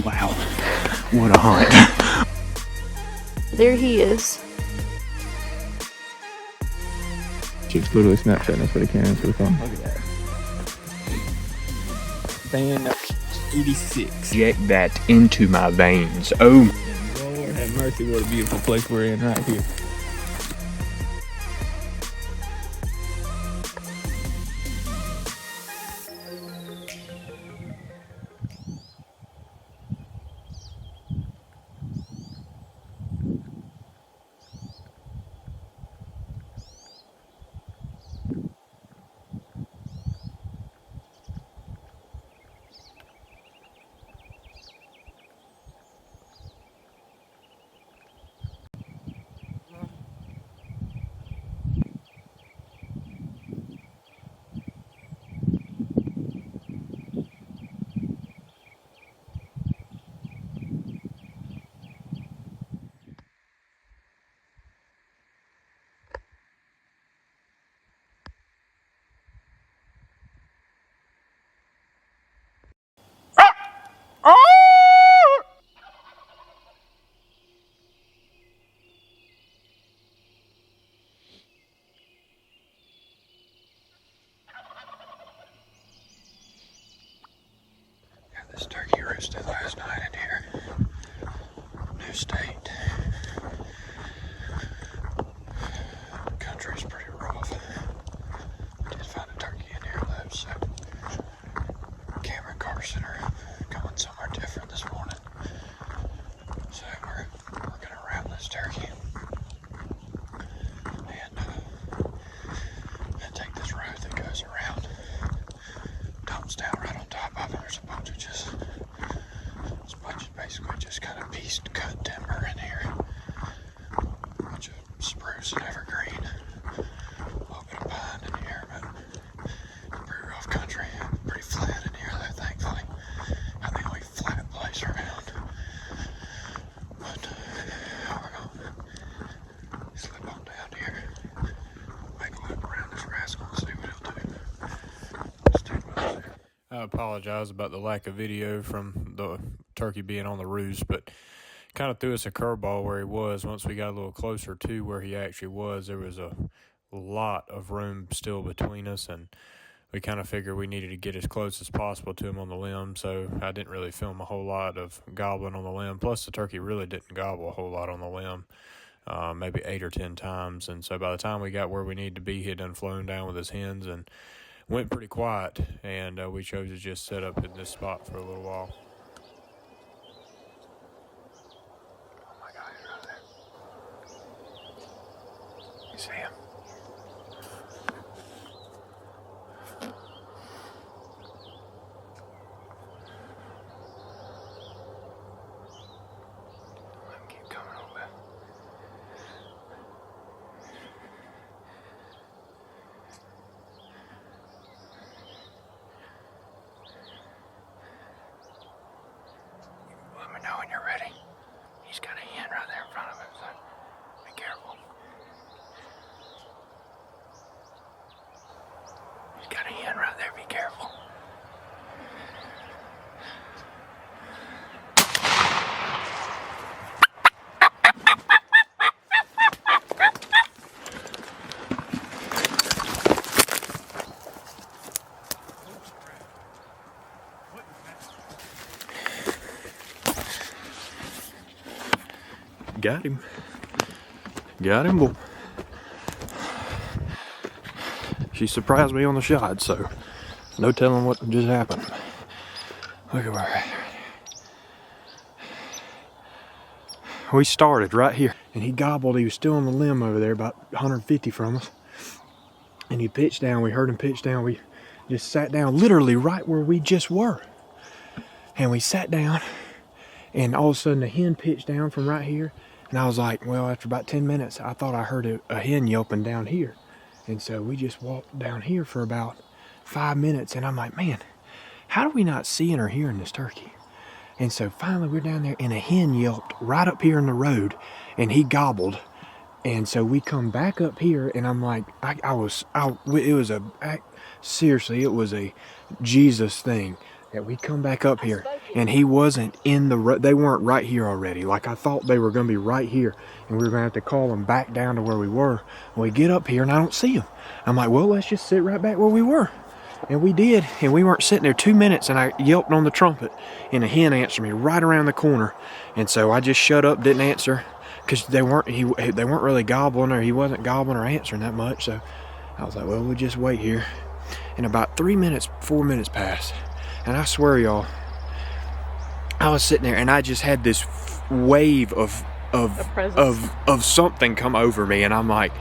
Wow, what a hunt. There he is. She's literally Snapchatting us, but he can't answer the phone. Look at that. Fan 86. Inject that into my veins. Oh, Lord have mercy, what a beautiful place we're in right here. this turkey roosted last night in here. New state. Country's pretty rough. Did find a turkey in here though, so Cameron and Carson are going somewhere different this morning. So we're gonna wrap this turkey and take this road that goes around. Dumps down right on top of it. There's a bunch of basically just kind of pieced cut timber in here. A bunch of spruce and evergreen. A little bit of pine in here, but pretty rough country. Pretty flat in here though, thankfully. Not the only flat place around. But we're gonna slip on down here. Make a loop around this rascal and see what he'll do. Stick with us here. I apologize about the lack of video from the turkey being on the roost, but kind of threw us a curveball where he was. Once we got a little closer to where he actually was, there was a lot of room still between us, and we kind of figured we needed to get as close as possible to him on the limb, so I didn't really film a whole lot of gobbling on the limb. Plus, the turkey really didn't gobble a whole lot on the limb, maybe 8 or 10 times, and so by the time we got where we needed to be, he had done flown down with his hens and went pretty quiet, and we chose to just set up in this spot for a little while. Oh my God, he's right there. You see him? Let him keep coming over. Let me know when you're ready. He's got a hen right there in front of him, so be careful. He's got a hen right there, be careful. Got him. Got him, boy. She surprised me on the shot, so no telling what just happened. Look at where we're at. We started right here, and he gobbled. He was still on the limb over there, about 150 from us. And he pitched down. We heard him pitch down. We just sat down literally right where we just were. And we sat down, and all of a sudden a hen pitched down from right here. And I was like, well, after about 10 minutes, I thought I heard a hen yelping down here. And so we just walked down here for about 5 minutes. And I'm like, man, how do we not seeing or hearing this turkey? And so finally we're down there, and a hen yelped right up here in the road, and he gobbled. And so we come back up here, and I'm like, seriously, it was a Jesus thing that we come back up here, and he wasn't in the road. They weren't right here already. Like, I thought they were going to be right here, and we were going to have to call them back down to where we were. And we get up here, and I don't see them. I'm like, well, let's just sit right back where we were. And we did, and we weren't sitting there 2 minutes, and I yelped on the trumpet, and a hen answered me right around the corner. And so I just shut up, didn't answer, because they weren't really gobbling, or he wasn't gobbling or answering that much. So I was like, well, we'll just wait here. And about 4 minutes passed, and I swear, y'all, I was sitting there, and I just had this wave of something come over me, and I'm like,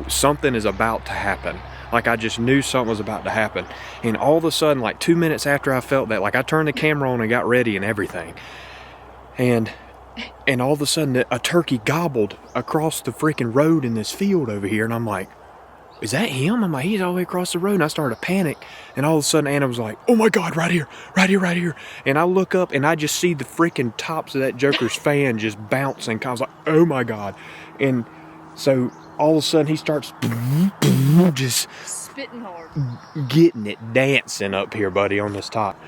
something is about to happen. Like, I just knew something was about to happen. And all of a sudden, like 2 minutes after I felt that, like, I turned the camera on and got ready and everything. And all of a sudden, a turkey gobbled across the freaking road in this field over here. And I'm like, is that him? I'm like, he's all the way across the road. And I started to panic. And all of a sudden, Anna was like, oh my God, right here, right here, right here. And I look up and I just see the freaking tops of that joker's fan just bouncing. I was like, oh my God. And so all of a sudden, he starts just spitting hard, getting it dancing up here, buddy, on this top.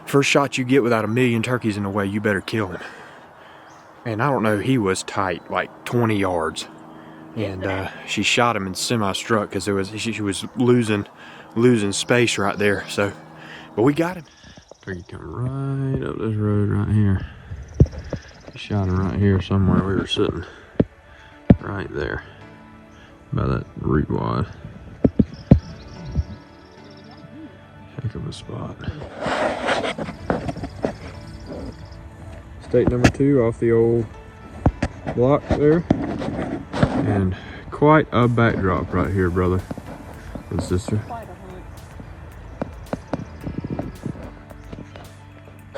First shot you get without a million turkeys in the way, you better kill him. And I don't know, he was tight, like 20 yards. And she shot him and semi-struck because she was losing space right there. So, but we got him. Turkey come right up this road right here. She shot him right here somewhere. We were sitting right there by that root wad. Heck of a spot. State number 2 off the old block there. And quite a backdrop right here, brother and sister. quite a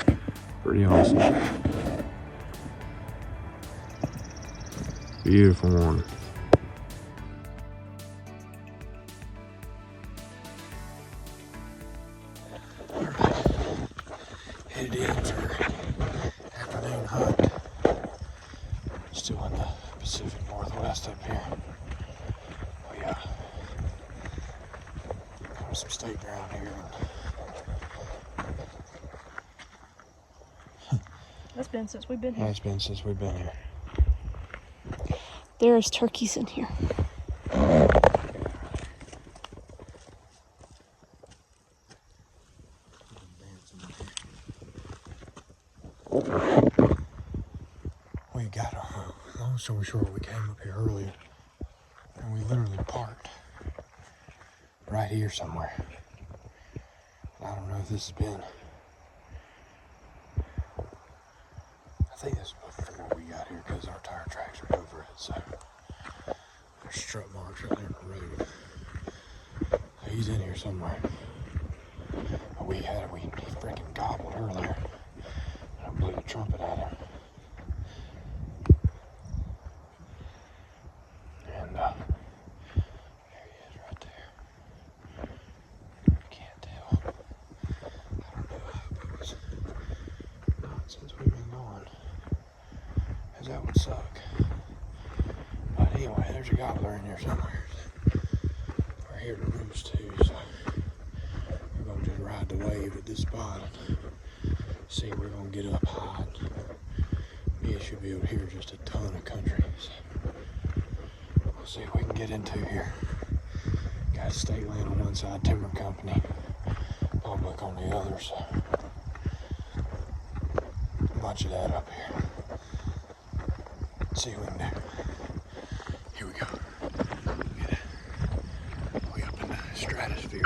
hunt. Pretty awesome. Beautiful morning. Headed in for afternoon hunt. Still in the Pacific Northwest up here. Oh yeah. There's some state ground here. That's been since we've been here. Yeah, it's been since we've been here. There's turkeys in here. We got long story short, we came up here earlier and we literally parked right here somewhere. I don't know if this has been, I think this was before we got here because our tire tracks are over it. So there's strut marks right there in the road. So he's in here somewhere. But he freaking gobbled earlier. And I blew the trumpet at him. And there he is right there. Can't tell. I don't know. I hope it was not since we've been gone, because that would suck. But anyway, there's a gobbler in here somewhere. We're here to roost too, so we're gonna just ride the wave at this spot and see if we're gonna get up high. Me should be able to hear just a ton of country. So we'll see what we can get into here. Got state land on one side, timber company, public on the other, so a bunch of that up here. Let's see what we can do. Here we go. Get it. Way up in the stratosphere.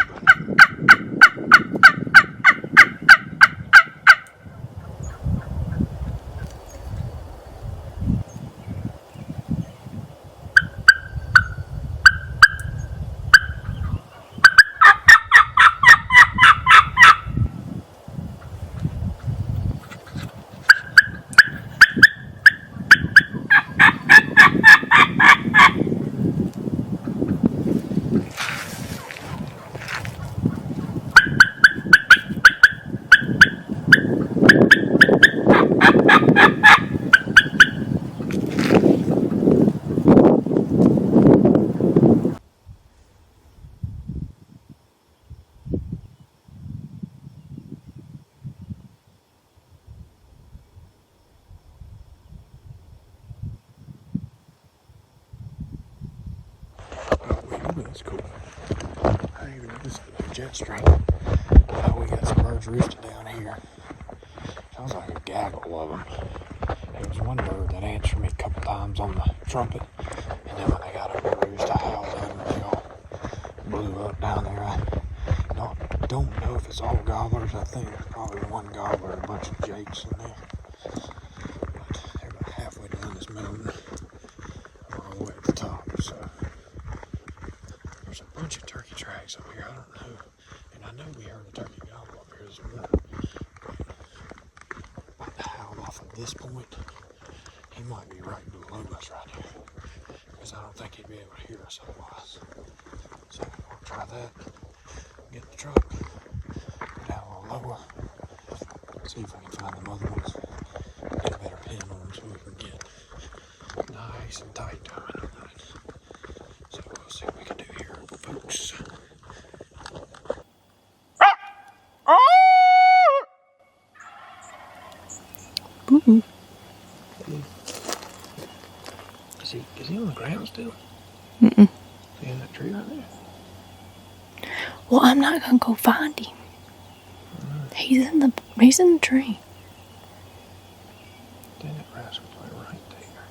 That's cool. I didn't even notice the jet stream. Oh, we got some birds roosted down here. Sounds like a gaggle of them. There was one bird that answered me a couple times on the trumpet, and then when they got up to roost, I howled at them and they all blew up down there. I don't know if it's all gobblers. I think there's probably one gobbler and a bunch of jakes in there. But they're about halfway down this mountain. I'm all the way at the top, so there's a bunch of turkey tracks up here. I don't know. And I know we heard a turkey gobble up here this morning. About to howl off at this point. He might be right below us right here. Because I don't think he'd be able to hear us otherwise. So we'll try that. Get in the truck. Go down a little lower. See if we can find them other ones. Get a better pin on them so we can get nice and tight to them. So we'll see what we can do here, folks. Ooh. Is he on the ground still? Mm-mm. Is he in that tree right there? Well, I'm not gonna go find him. He's in the tree. Then that rascal's like right there.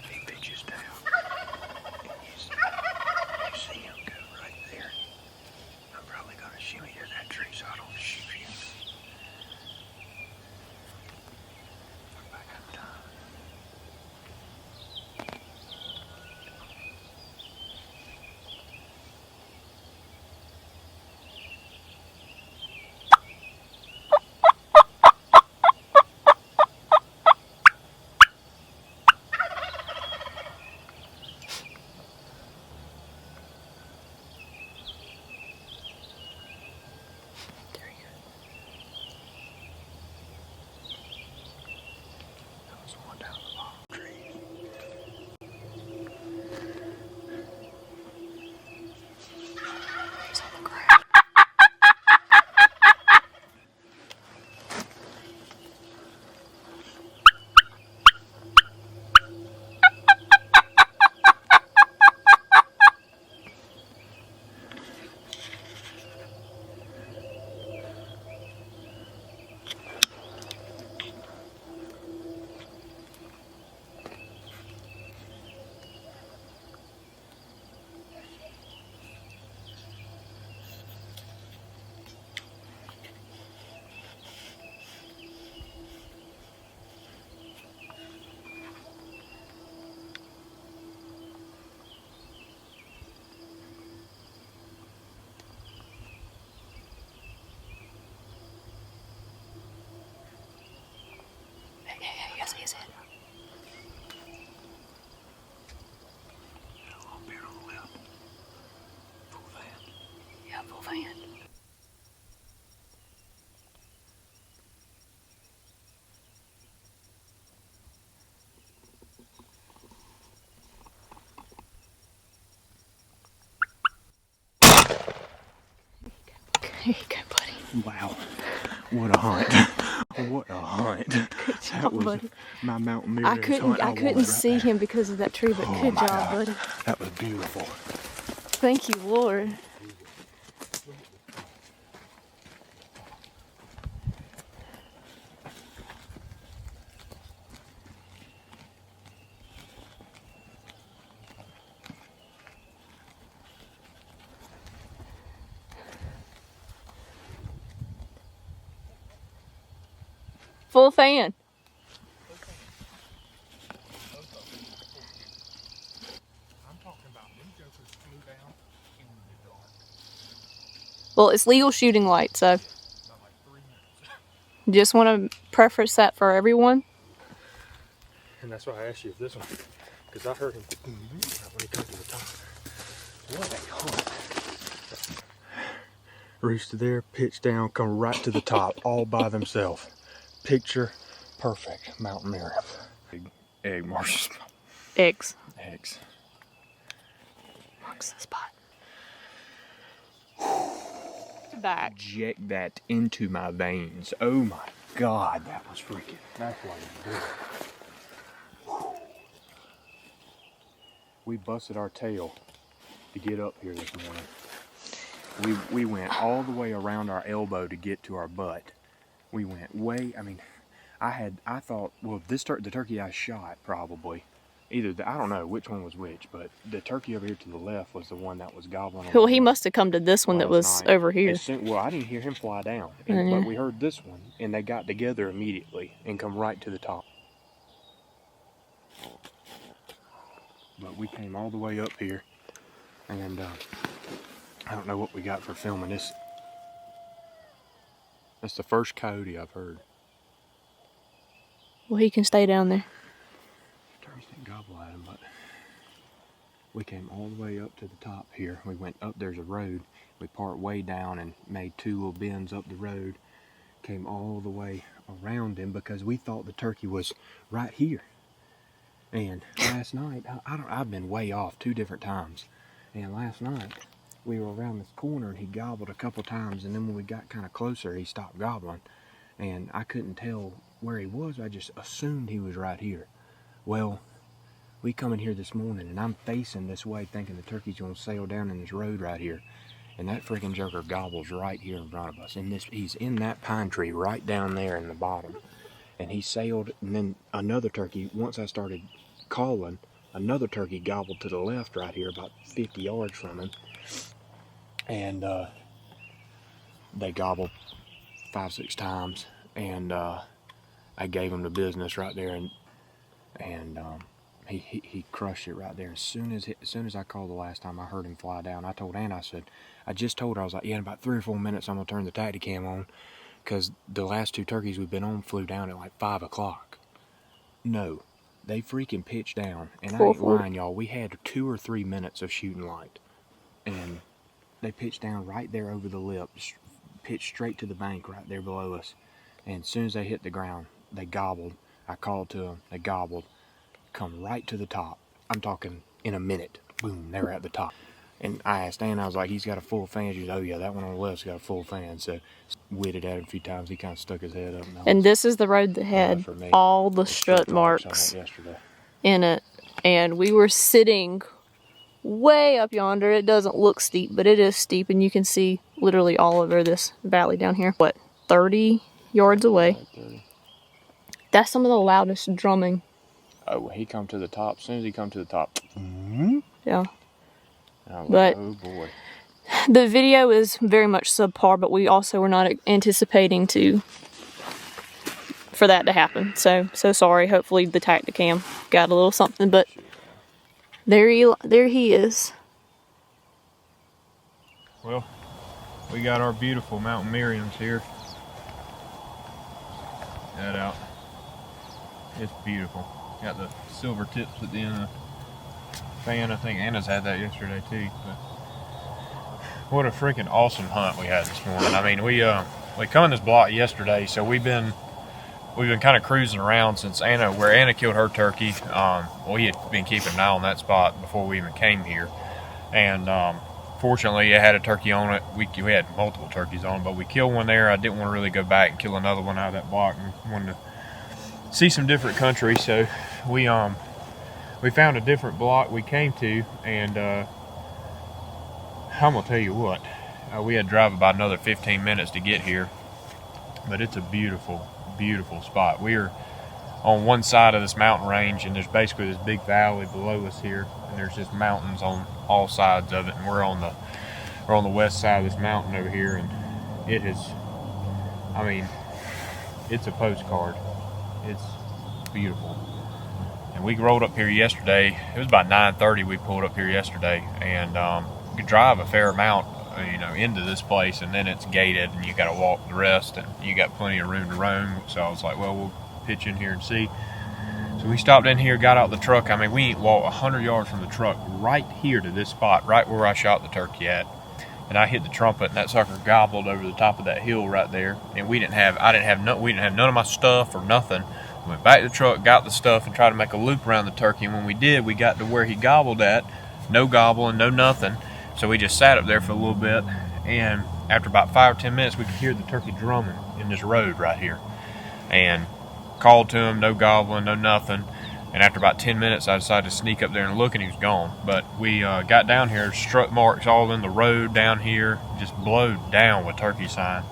If he pitches down, and you see him go right there, I'm probably gonna shimmy to that tree so I don't shoot him. Back up time. Yes, he is it. A little beard on the left. Full fan. Yeah, full fan. There you go, buddy. Wow. What a hunt. What a hunt. That was buddy. my Mountain Merriam's hunt. I couldn't see right him because of that tree, but Oh good my job, God. buddy. That was beautiful. Thank you, Lord. Full fan. I'm talking about them jokers flew down in the dark. Well, it's legal shooting light, so About like 3 minutes. just want to preface that for everyone. And that's why I asked you if this one, because I heard him when he got to the top. What a hunt. Roosted there, pitched down, come right to the top, all by themselves. Picture perfect Mountain Merriam. Big egg marks. Eggs. Eggs. Marks the spot. back. inject that into my veins. Oh my God, that was freaking. That's what it did. We busted our tail to get up here this morning. We went all the way around our elbow to get to our butt. We went way, I mean, I thought, well, the turkey I shot probably, I don't know which one was which, but the turkey over here to the left was the one that was gobbling on. Well, he must have come to this one that was night. over here. Well, I didn't hear him fly down, but we heard this one, and they got together immediately and come right to the top. But we came all the way up here, and I don't know what we got for filming this. That's the first coyote I've heard. Well, he can stay down there. Turkeys didn't gobble at him, but we came all the way up to the top here. We went up, there's a road. We part way down and made 2 little bends up the road. Came all the way around him because we thought the turkey was right here. And last night, I've been way off 2 different times. And last night, we were around this corner and he gobbled a couple times, and then when we got kind of closer, he stopped gobbling. And I couldn't tell where he was. I just assumed he was right here. Well, we come in here this morning and I'm facing this way thinking the turkey's gonna sail down in this road right here. And that freaking joker gobbles right here in front of us. And he's in that pine tree right down there in the bottom. And he sailed, and then another turkey, once I started calling, another turkey gobbled to the left right here about 50 yards from him. And they gobbled 5-6 times, and I gave him the business right there, and he crushed it right there. As soon as I called the last time, I heard him fly down. I told Ann, I just told her, I was like, yeah, in about 3 or 4 minutes I'm gonna turn the Tacticam on, because the last 2 turkeys we've been on flew down at like 5 o'clock. No, they freaking pitched down, and I ain't lying, y'all. We had 2 or 3 minutes of shooting light, and they pitched down right there over the lip, pitched straight to the bank right there below us. And as soon as they hit the ground, they gobbled. I called to them, they gobbled, come right to the top. I'm talking in a minute. Boom, they were at the top. And I asked Dan, I was like, he's got a full fan. She was, oh yeah, that one on the left's got a full fan. So whitted at him a few times. He kind of stuck his head up. And this is the road that had all the strut marks in it. And we were sitting way up yonder. It doesn't look steep, but it is steep, and you can see literally all over this valley down here. What, 30 yards away? 30. That's some of the loudest drumming. Oh, he come to the top. As soon as he come to the top. Yeah. But oh boy. The video is very much subpar, but we also were not anticipating for that to happen. So sorry. Hopefully the Tacticam got a little something, but there he is. Well, we got our beautiful mountain Merriams here. That out. It's beautiful. Got the silver tips at the end of the fan. I think Anna's had that yesterday too. But what a freaking awesome hunt we had this morning. I mean, we come in this block yesterday, so we've been kind of cruising around since where Anna killed her turkey. We had been keeping an eye on that spot before we even came here, and fortunately it had a turkey on it. We had multiple turkeys on, but we killed one there. I didn't want to really go back and kill another one out of that block, and wanted to see some different country. So we found a different block we came to, and I'm gonna tell you what, we had to drive about another 15 minutes to get here, but it's a beautiful spot. We're on one side of this mountain range, and there's basically this big valley below us here, and there's just mountains on all sides of it, and we're on the west side of this mountain over here, and it is, I mean, it's a postcard. It's beautiful. And we rolled up here yesterday. It was about 9:30 we pulled up here yesterday, and you could drive a fair amount, into this place, and then it's gated, and you got to walk the rest, and you got plenty of room to roam. So I was like, well, we'll pitch in here and see. So we stopped in here, got out the truck. I mean, we ain't walked 100 yards from the truck right here to this spot, right where I shot the turkey at. And I hit the trumpet, and that sucker gobbled over the top of that hill right there. And we didn't have none of my stuff or nothing. We went back to the truck, got the stuff, and tried to make a loop around the turkey. And when we did, we got to where he gobbled at. No gobbling, no nothing. So we just sat up there for a little bit, and after about 5 or 10 minutes, we could hear the turkey drumming in this road right here. And called to him, no gobbling, no nothing. And after about 10 minutes, I decided to sneak up there and look, and he was gone. But we got down here, strut marks all in the road down here, just blowed down with turkey sign.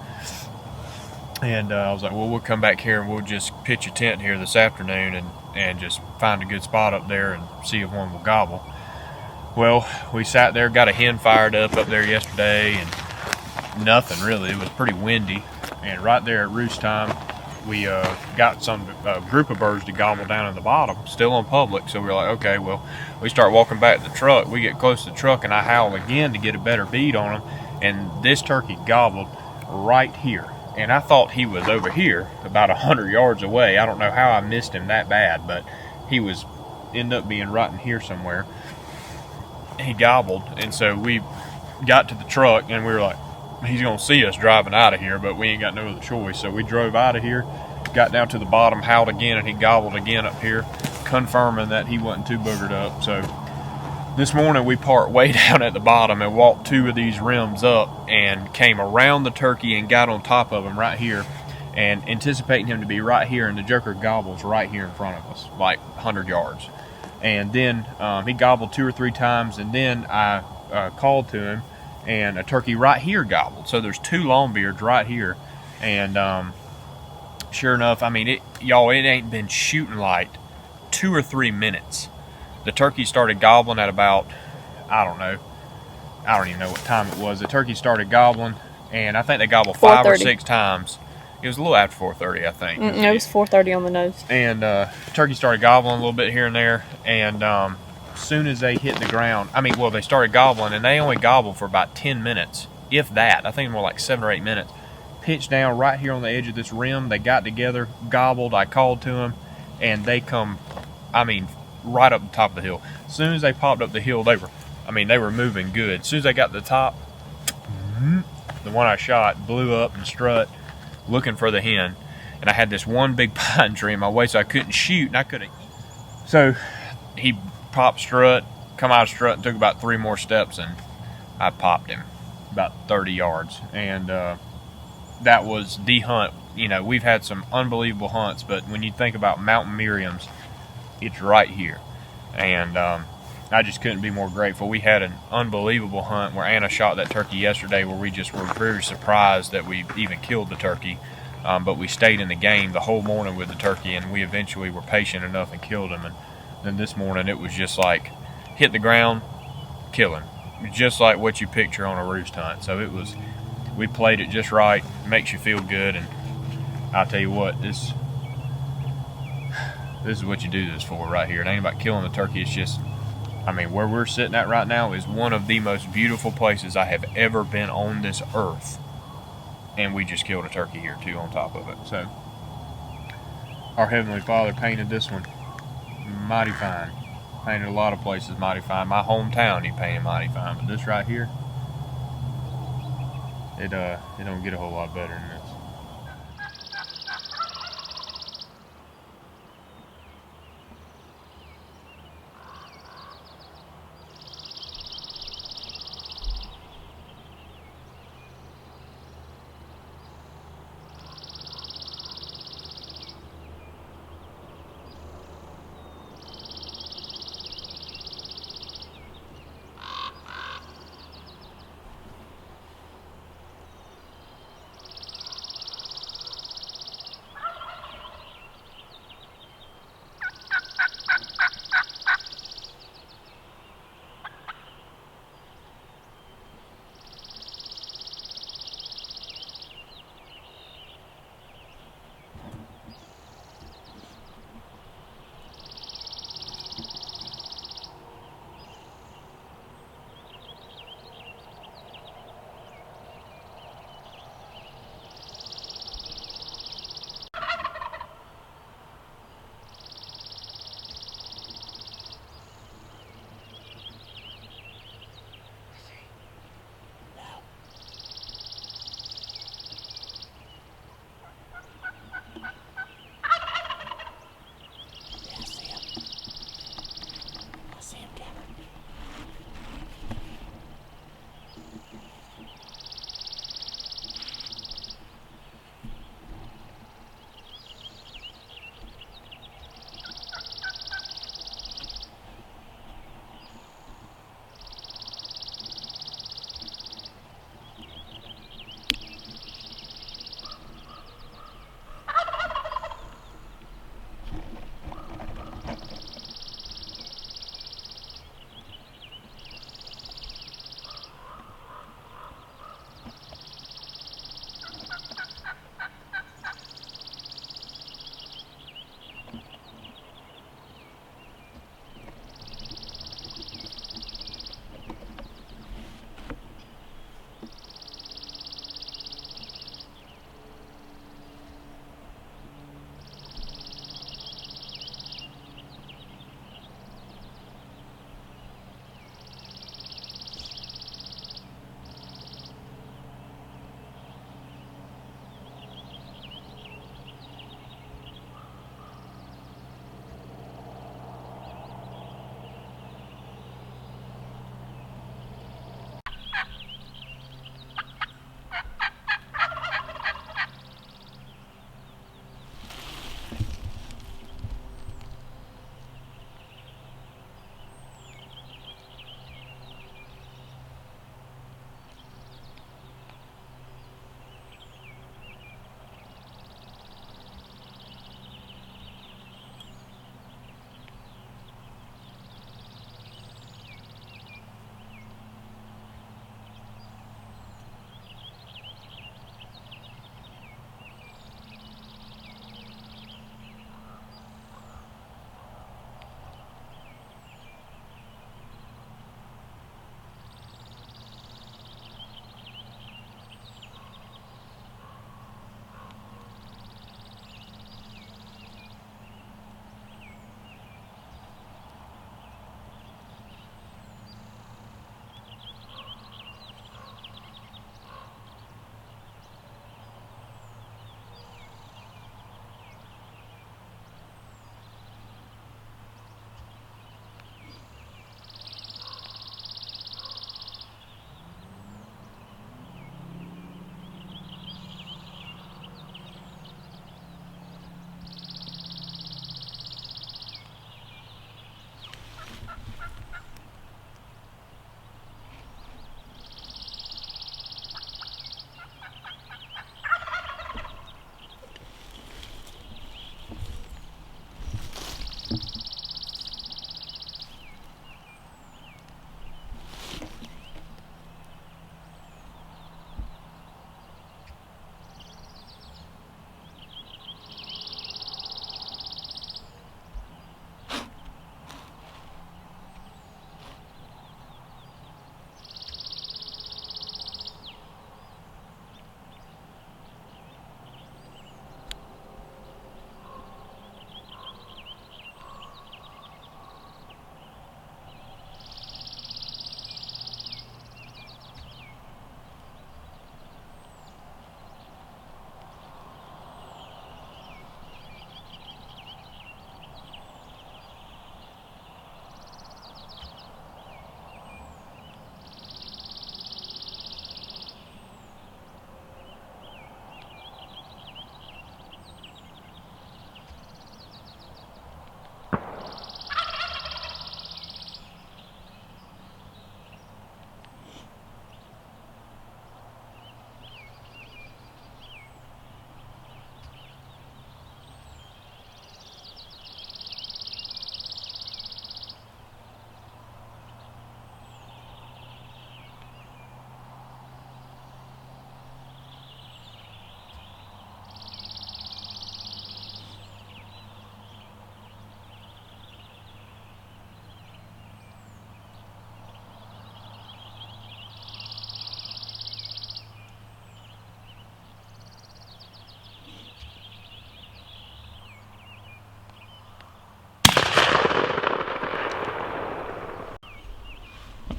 And I was like, well, we'll come back here and we'll just pitch a tent here this afternoon and just find a good spot up there and see if one will gobble. Well, we sat there, got a hen fired up there yesterday, and nothing really. It was pretty windy. And right there at roost time, we got some group of birds to gobble down in the bottom, still on public. So we were like, okay, well, we start walking back to the truck. We get close to the truck, and I howl again to get a better bead on him. And this turkey gobbled right here. And I thought he was over here, about 100 yards away. I don't know how I missed him that bad, but he was ended up being right in here somewhere. He gobbled, and so we got to the truck, and we were like, he's going to see us driving out of here, but we ain't got no other choice. So we drove out of here, got down to the bottom, howled again, and he gobbled again up here, confirming that he wasn't too boogered up. So this morning we parked way down at the bottom and walked 2 of these rims up and came around the turkey and got on top of him right here, and anticipating him to be right here, and the joker gobbles right here in front of us, like 100 yards. And then he gobbled 2 or 3 times, and then I called to him, and a turkey right here gobbled. So there's 2 longbeards right here, and sure enough, I mean, y'all, it ain't been shooting like 2 or 3 minutes. The turkey started gobbling at about, I don't even know what time it was. The turkey started gobbling, and I think they gobbled 5 or 6 times. It was a little after 4:30, I think. It was 4:30 on the nose. And turkey started gobbling a little bit here and there, and as soon as they hit the ground, they started gobbling, and they only gobbled for about 10 minutes, if that. I think more like 7 or 8 minutes. Pitched down right here on the edge of this rim. They got together, gobbled. I called to them, and they come, right up the top of the hill. As soon as they popped up the hill, they were moving good. As soon as they got to the top, the one I shot blew up and strut, looking for the hen. And I had this one big pine tree in my way, so I couldn't shoot, and I couldn't. So he popped strut, come out of strut, and took about 3 more steps, and I popped him about 30 yards. And that was the hunt. You know, we've had some unbelievable hunts, but when you think about mountain Merriams, it's right here. And I just couldn't be more grateful. We had an unbelievable hunt where Anna shot that turkey yesterday, where we just were very surprised that we even killed the turkey. But we stayed in the game the whole morning with the turkey, and we eventually were patient enough and killed him. And then this morning it was just like hit the ground, kill him. Just like what you picture on a roost hunt. So we played it just right. It makes you feel good. And I'll tell you what, this is what you do this for right here. It ain't about killing the turkey. It's just, where we're sitting at right now is one of the most beautiful places I have ever been on this earth. And we just killed a turkey here too on top of it. So our Heavenly Father painted this one mighty fine. Painted a lot of places mighty fine. My hometown he painted mighty fine. But this right here, it don't get a whole lot better than this.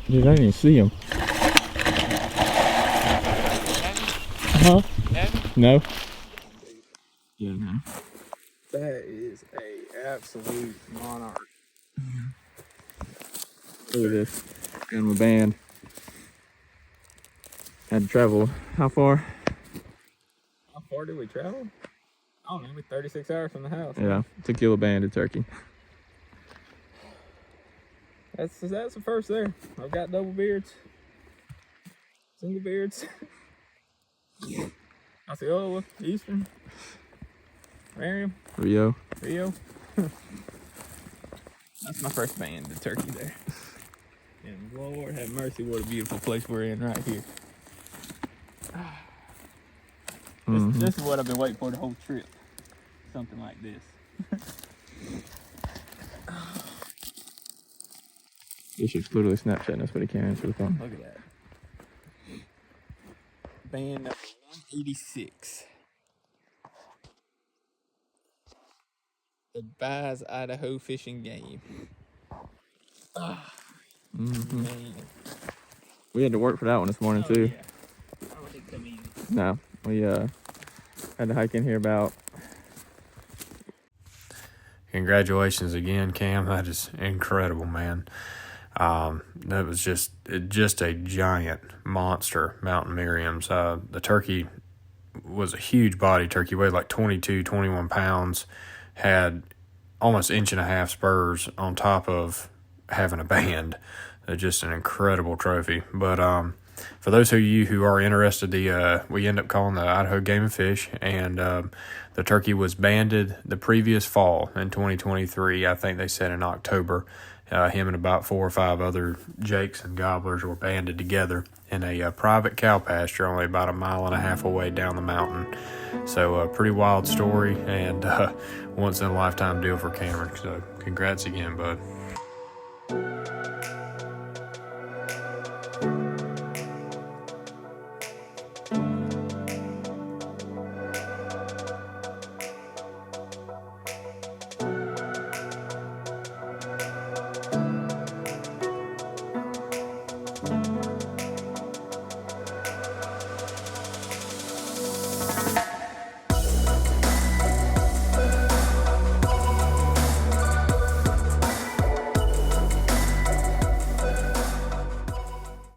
Dude, I didn't even see him. Huh? No. Yeah, no. That is a absolute monarch. Look at this. Got my band. Had to travel. How far? How far did we travel? I don't know, maybe 36 hours from the house. Yeah, to kill a banded turkey. That's the first there. I've got double beards, single beards, Osceola, Eastern, Merriam, Rio. That's my first banded turkey there. And Lord have mercy, what a beautiful place we're in right here. This is what I've been waiting for the whole trip. Something like this. You should literally Snapchat us, but he can't answer the phone. Look at that. Band number 186. The Bass, Idaho Fishing Game. Man. We had to work for that one this morning too. Yeah. I don't think come easy. No, we had to hike in here about. Congratulations again, Cam. That is incredible, man. That was just a giant monster, Mountain Merriam's. The turkey was a huge body turkey, weighed like 22, 21 pounds, had almost 1.5 inch spurs on top of having a band. Just an incredible trophy. But for those of you who are interested, we end up calling the Idaho Game and Fish, and the turkey was banded the previous fall in 2023. I think they said in October. Him and about 4 or 5 other jakes and gobblers were banded together in a private cow pasture only about 1.5 miles away down the mountain. So a pretty wild story and once in a lifetime deal for Cameron. So congrats again, bud.